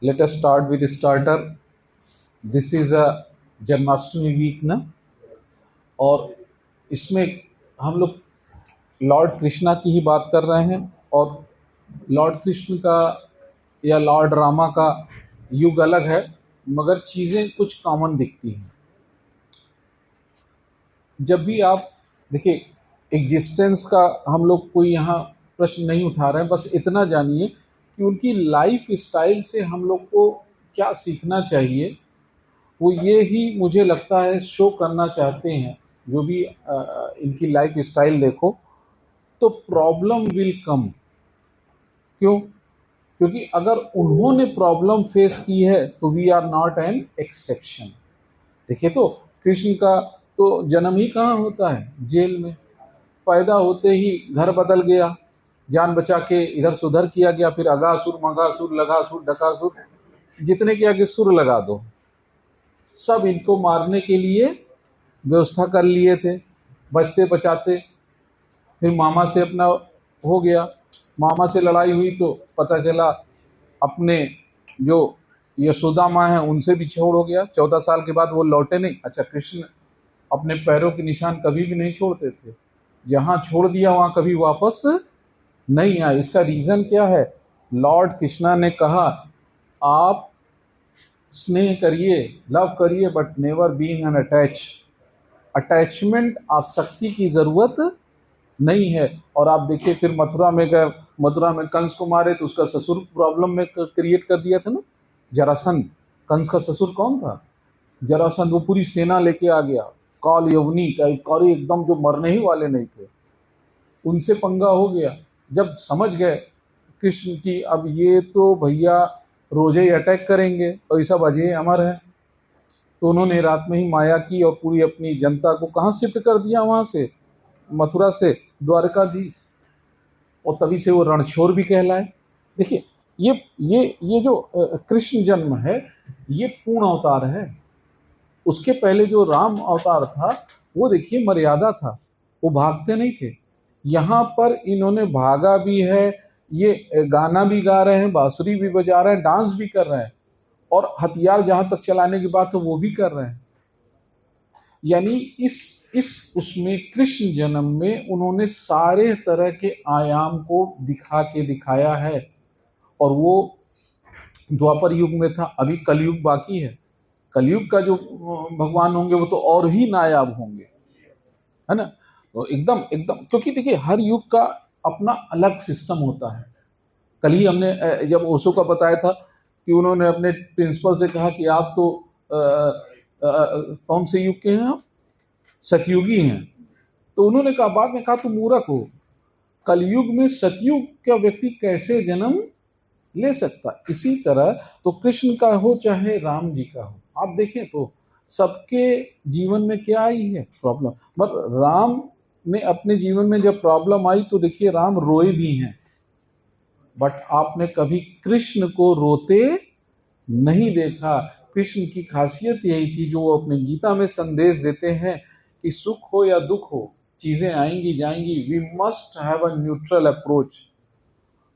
Let us start with the starter. This is a Janmashtami week ना, और इसमें हम लोग लॉर्ड कृष्णा की ही बात कर रहे हैं। और लॉर्ड कृष्ण का या लॉर्ड रामा का युग अलग है, मगर चीज़ें कुछ कॉमन दिखती हैं। जब भी आप देखिए, एग्जिस्टेंस का हम लोग कोई यहाँ प्रश्न नहीं उठा रहे हैं, बस इतना जानिए कि उनकी लाइफ स्टाइल से हम लोग को क्या सीखना चाहिए। वो ये ही मुझे लगता है शो करना चाहते हैं। जो भी इनकी लाइफ स्टाइल देखो तो प्रॉब्लम विल कम। क्यों? क्योंकि अगर उन्होंने प्रॉब्लम फेस की है तो we are not an exception. देखिए, तो कृष्ण का तो जन्म ही कहाँ होता है? जेल में। पैदा होते ही घर बदल गया, जान बचा के इधर से उधर किया गया, फिर अगासुर मगासुर लगासुर डकासुर, जितने के आगे सुर लगा दो, सब इनको मारने के लिए व्यवस्था कर लिए थे, बचते बचाते। फिर मामा से अपना हो गया, मामा से लड़ाई हुई तो पता चला अपने जो यशोदा माँ हैं उनसे भी छोड़ हो गया। 14 साल के बाद वो लौटे नहीं। अच्छा, कृष्ण अपने पैरों के निशान कभी भी नहीं छोड़ते थे, जहाँ छोड़ दिया वहाँ कभी वापस नहीं आए। इसका रीज़न क्या है? लॉर्ड कृष्णा ने कहा आप स्नेह करिए, लव करिए, but never being an attachment, आसक्ति की ज़रूरत नहीं है। और आप देखिए, फिर मथुरा में गए, मथुरा में कंस को मारे तो उसका ससुर प्रॉब्लम में क्रिएट कर दिया था ना, जरासंध। कंस का ससुर कौन था? जरासंध। वो पूरी सेना लेके आ गया, काल यवनी टाइप, कौरी एकदम, जो मरने ही वाले नहीं थे, उनसे पंगा हो गया। जब समझ गए कृष्ण की अब ये तो भैया रोजे ही अटैक करेंगे और ये सब अजय अमर है, तो उन्होंने रात में ही माया की और पूरी अपनी जनता को कहाँ शिफ्ट कर दिया? वहाँ से, मथुरा से द्वारकाधीश। और तभी से वो रणछोड़ भी कहलाए। देखिए, ये जो कृष्ण जन्म है, ये पूर्ण अवतार है। उसके पहले जो राम अवतार था वो देखिए मर्यादा था, वो भागते नहीं थे। यहाँ पर इन्होंने भागा भी है, ये गाना भी गा रहे हैं, बांसुरी भी बजा रहे हैं, डांस भी कर रहे हैं, और हथियार जहाँ तक चलाने की बात है वो भी कर रहे हैं। यानी इस उसमें कृष्ण जन्म में उन्होंने सारे तरह के आयाम को दिखा के दिखाया है। और वो द्वापर युग में था, अभी कलयुग बाकी है। कलयुग का जो भगवान होंगे वो तो और ही नायाब होंगे, है ना। तो एकदम एकदम, क्योंकि देखिए हर युग का अपना अलग सिस्टम होता है। कल ही हमने जब ओशो का बताया था कि उन्होंने अपने प्रिंसिपल से कहा कि आप तो कौन से युग के हैं? आप सतयुगी हैं। तो उन्होंने कहा, बाद में कहा, तुम मूर्ख हो, कलयुग में सतयुग का व्यक्ति कैसे जन्म ले सकता? इसी तरह तो कृष्ण का हो चाहे राम जी का हो, आप देखें तो सबके जीवन में क्या आई है? प्रॉब्लम। पर राम ने अपने जीवन में जब प्रॉब्लम आई तो देखिए राम रोए भी हैं, बट आपने कभी कृष्ण को रोते नहीं देखा। कृष्ण की खासियत यही थी, जो वो अपने गीता में संदेश देते हैं कि सुख हो या दुख हो, चीज़ें आएंगी जाएंगी, we must have a neutral approach.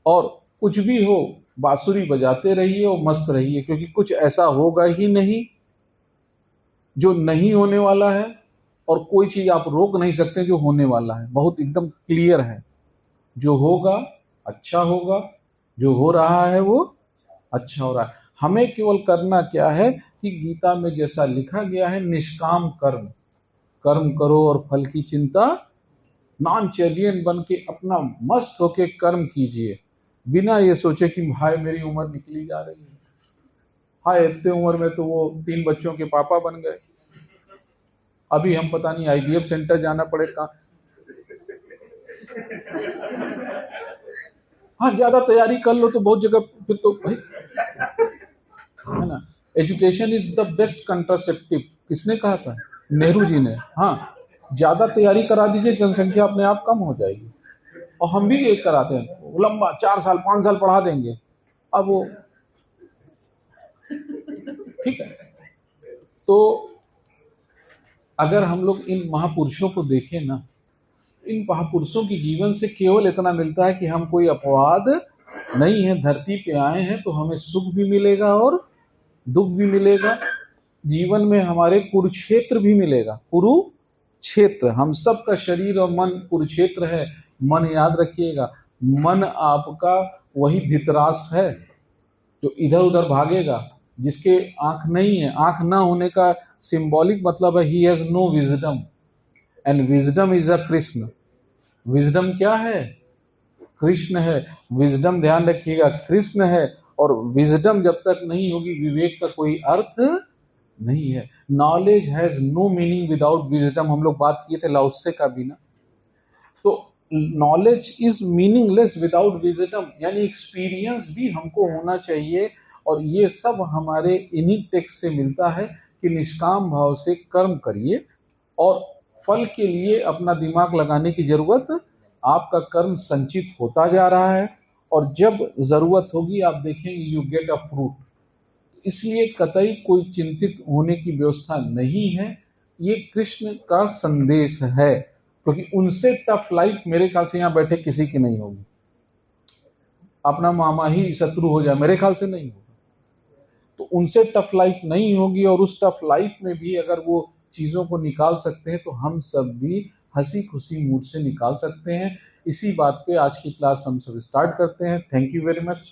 और कुछ भी हो, बांसुरी बजाते रहिए और मस्त रहिए, क्योंकि कुछ ऐसा होगा ही नहीं जो नहीं होने वाला है, और कोई चीज़ आप रोक नहीं सकते जो होने वाला है। बहुत एकदम क्लियर है, जो होगा अच्छा होगा, जो हो रहा है वो अच्छा हो रहा है। हमें केवल करना क्या है कि गीता में जैसा लिखा गया है, निष्काम कर्म, कर्म करो और फल की चिंता, नॉन चैलियन बन के अपना मस्त होके कर्म कीजिए, बिना ये सोचे कि भाई मेरी उम्र निकली जा रही है। हाय, इतने उम्र में तो वो 3 बच्चों के पापा बन गए, अभी हम पता नहीं IVF सेंटर जाना पड़ेगा। हाँ, ज्यादा तैयारी कर लो तो बहुत जगह फिर तो भाई, है ना। Education is the best contraceptive, किसने कहा था? नेहरू जी ने। हाँ, ज्यादा तैयारी करा दीजिए, जनसंख्या अपने आप कम हो जाएगी। और हम भी एक कराते हैं, लंबा 4 साल 5 साल पढ़ा देंगे, अब वो ठीक है। तो अगर हम लोग इन महापुरुषों को देखें ना, इन महापुरुषों की जीवन से केवल इतना मिलता है कि हम कोई अपवाद नहीं है, धरती पे आए हैं तो हमें सुख भी मिलेगा और दुख भी मिलेगा। जीवन में हमारे कुरुक्षेत्र भी मिलेगा। कुरुक्षेत्र, हम सब का शरीर और मन कुरुक्षेत्र है। मन याद रखिएगा, मन आपका वही धृतराष्ट्र है जो इधर उधर भागेगा, जिसके आंख नहीं है। आंख ना होने का सिंबॉलिक मतलब है he has no wisdom, and wisdom is a Krishna. Wisdom क्या है? कृष्ण है। विजडम ध्यान रखिएगा कृष्ण है, और विजडम जब तक नहीं होगी विवेक का कोई अर्थ नहीं है। Knowledge has no meaning without wisdom, हम लोग बात किए थे लाओ त्से का भी ना। तो knowledge is meaningless without wisdom, यानी एक्सपीरियंस भी हमको होना चाहिए। और ये सब हमारे इन्हीं टेक्स्ट से मिलता है कि निष्काम भाव से कर्म करिए और फल के लिए अपना दिमाग लगाने की जरूरत, आपका कर्म संचित होता जा रहा है और जब जरूरत होगी आप देखेंगे यू गेट अ फ्रूट। इसलिए कतई कोई चिंतित होने की व्यवस्था नहीं है। ये कृष्ण का संदेश है, क्योंकि उनसे टफ लाइफ मेरे ख्याल से यहाँ बैठे किसी की नहीं होगी। अपना मामा ही शत्रु हो जाए, मेरे ख्याल से नहीं होगा। तो उनसे टफ लाइफ नहीं होगी, और उस टफ लाइफ में भी अगर वो चीज़ों को निकाल सकते हैं तो हम सब भी हंसी खुशी मूड से निकाल सकते हैं। इसी बात पे आज की क्लास हम सब स्टार्ट करते हैं। Thank you very much.